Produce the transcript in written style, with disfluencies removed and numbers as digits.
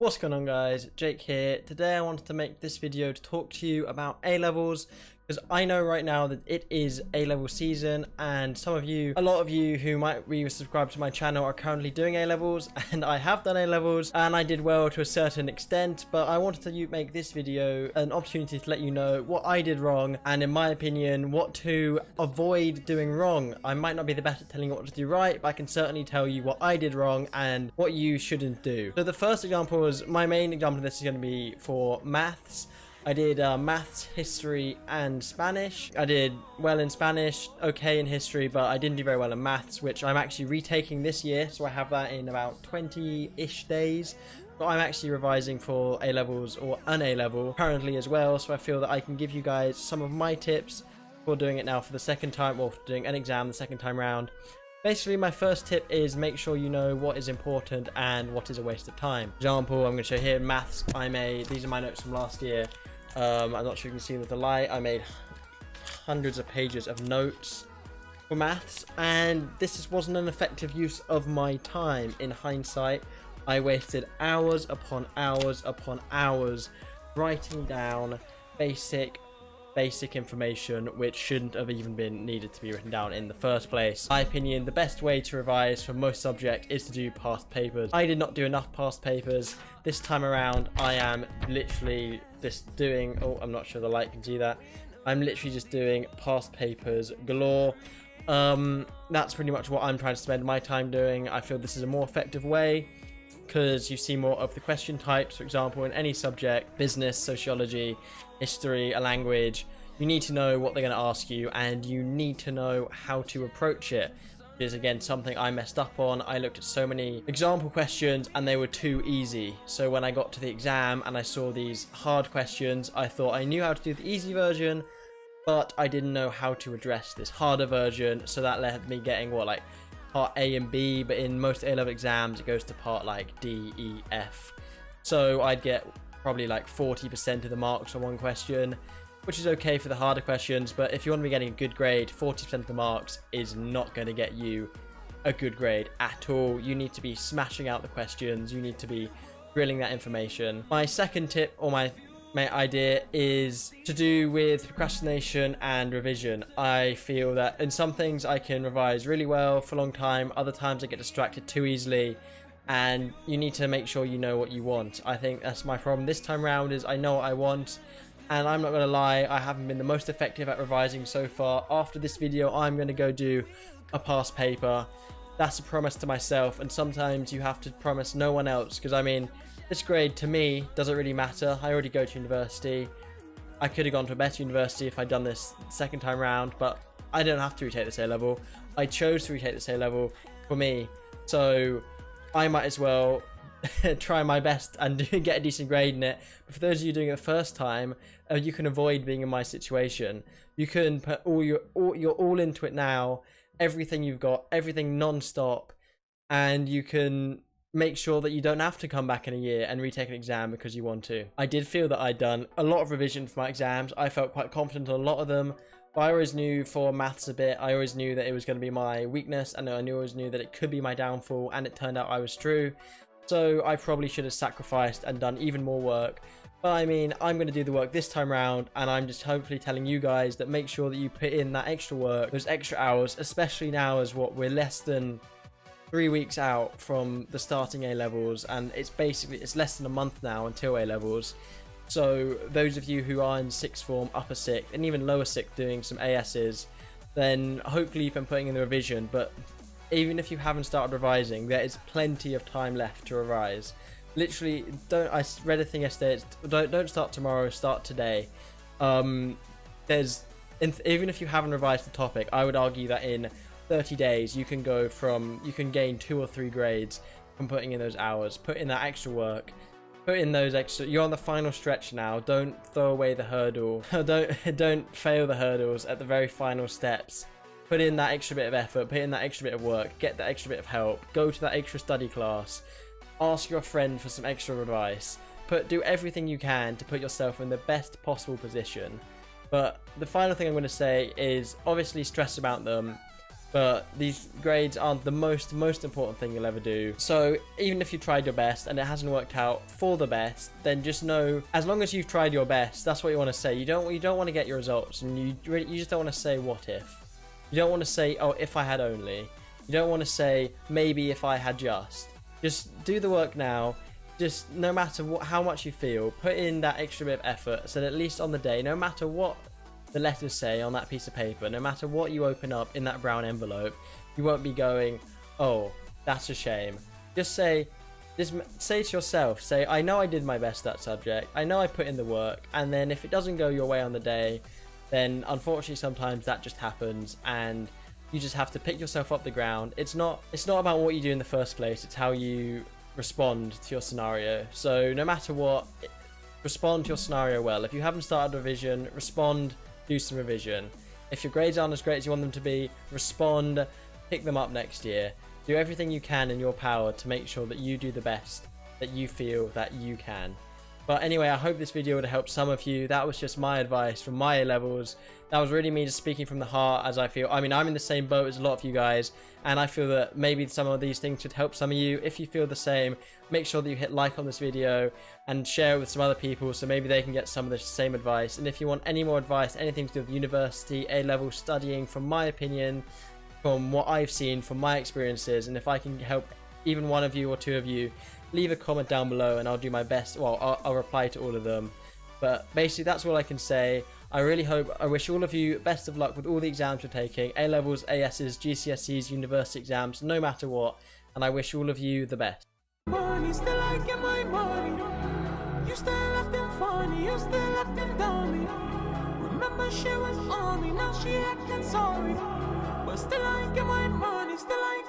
What's going on, guys? Jake here. Today I wanted to make this video to talk to you about A-levels, because I know right now that it is A-level season, and a lot of you who might be subscribed to my channel are currently doing A-levels, and I have done A-levels and I did well to a certain extent, but I wanted to make this video an opportunity to let you know what I did wrong, and in my opinion what to avoid doing wrong. I might not be the best at telling you what to do right, but I can certainly tell you what I did wrong and what you shouldn't do. So the first example was, my main example of this is going to be for maths. I did maths, history, and Spanish. I did well in Spanish, okay in history, but I didn't do very well in maths, which I'm actually retaking this year, so I have that in about 20-ish days. But I'm actually revising for A-levels or an A-level currently as well, so I feel that I can give you guys some of my tips for doing it now for the second time, or for doing an exam the second time round. Basically, my first tip is make sure you know what is important and what is a waste of time. For example, I'm going to show here maths. These are my notes from last year. I'm not sure you can see with the light. I made hundreds of pages of notes for maths, and this wasn't an effective use of my time. In hindsight, I wasted hours upon hours upon hours writing down basic information which shouldn't have even been needed to be written down in the first place. In my opinion, the best way to revise for most subjects is to do past papers. I did not do enough past papers. This time around, I am literally just doing, I'm not sure the light can see that. I'm literally just doing past papers galore. That's pretty much what I'm trying to spend my time doing. I feel this is a more effective way, because you see more of the question types. For example, in any subject, business, sociology, history, a language, you need to know what they're going to ask you, and you need to know how to approach it. Which is again something I messed up on. I looked at so many example questions and they were too easy. So when I got to the exam and I saw these hard questions, I thought I knew how to do the easy version, but I didn't know how to address this harder version. So that led me getting part A and B, but in most A-level exams it goes to part like D, E, F. So I'd get probably like 40% of the marks on one question, which is okay for the harder questions, but if you want to be getting a good grade, 40% of the marks is not going to get you a good grade at all. You need to be smashing out the questions, you need to be grilling that information. My second tip, or my idea, is to do with procrastination and revision. I feel that in some things I can revise really well for a long time, other times I get distracted too easily, and you need to make sure you know what you want. I think that's my problem this time round, is I know what I want, and I'm not going to lie, I haven't been the most effective at revising so far. After this video, I'm going to go do a past paper. That's a promise to myself, and sometimes you have to promise no one else, because I mean, this grade to me doesn't really matter. I already go to university. I could have gone to a better university if I'd done this second time round, but I don't have to retake this A-level. I chose to retake this A-level for me, so I might as well try my best and get a decent grade in it. But for those of you doing it the first time, you can avoid being in my situation. You can put you're all into it now, everything you've got, everything non-stop, and you can make sure that you don't have to come back in a year and retake an exam because you want to. I did feel that I'd done a lot of revision for my exams. I felt quite confident on a lot of them, but I always knew for maths a bit, I always knew that it was going to be my weakness, and I always knew that it could be my downfall, and it turned out I was true. So I probably should have sacrificed and done even more work. But I mean, I'm going to do the work this time round, and I'm just hopefully telling you guys that make sure that you put in that extra work, those extra hours, especially now as we're less than 3 weeks out from the starting A-levels, and it's less than a month now until A-levels. So those of you who are in sixth form, upper sixth, and even lower sixth doing some ASs, then hopefully you've been putting in the revision. But even if you haven't started revising, there is plenty of time left to revise. Literally, I read a thing yesterday, don't start tomorrow, start today. Even if you haven't revised the topic, I would argue that in 30 days you can gain 2 or 3 grades from putting in those hours. Put in that extra work, put in those extra, you're on the final stretch now. Don't throw away the hurdle. don't fail the hurdles at the very final steps. Put in that extra bit of effort, put in that extra bit of work, get that extra bit of help, go to that extra study class, ask your friend for some extra advice. Do everything you can to put yourself in the best possible position. But the final thing I'm going to say is, obviously stress about them, but these grades aren't the most important thing you'll ever do. So even if you tried your best and it hasn't worked out for the best, then just know, as long as you've tried your best, that's what you want to say. You don't want to get your results, and you just don't want to say what if. You don't want to say, oh, if I had only. You don't want to say, maybe if I had just. Just do the work now. Just no matter how much you feel, put in that extra bit of effort, so that at least on the day, no matter what the letters say on that piece of paper, no matter what you open up in that brown envelope, you won't be going, oh, that's a shame. Just say to yourself, say, I know I did my best that subject, I know I put in the work, and then if it doesn't go your way on the day, then unfortunately sometimes that just happens, and you just have to pick yourself up the ground. It's not about what you do in the first place, it's how you respond to your scenario. So no matter what, respond to your scenario well. If you haven't started revision, respond, do some revision. If your grades aren't as great as you want them to be, respond, pick them up next year. Do everything you can in your power to make sure that you do the best that you feel that you can. But anyway, I hope this video would have helped some of you. That was just my advice from my A levels. That was really me just speaking from the heart, as I feel. I mean, I'm in the same boat as a lot of you guys, and I feel that maybe some of these things should help some of you. If you feel the same, make sure that you hit like on this video and share it with some other people, so maybe they can get some of the same advice. And if you want any more advice, anything to do with university, A-level studying, from my opinion, from what I've seen, from my experiences, and if I can help even one of you or two of you, leave a comment down below and I'll do my best. Well, I'll reply to all of them. But basically, that's all I can say. I wish all of you best of luck with all the exams you're taking, A-levels, ASs, GCSEs, university exams, no matter what. And I wish all of you the best. Money, still I get my money. You still acting funny, you still acting dummy. Remember she was on me, now she acting sorry. But still I get my money, still I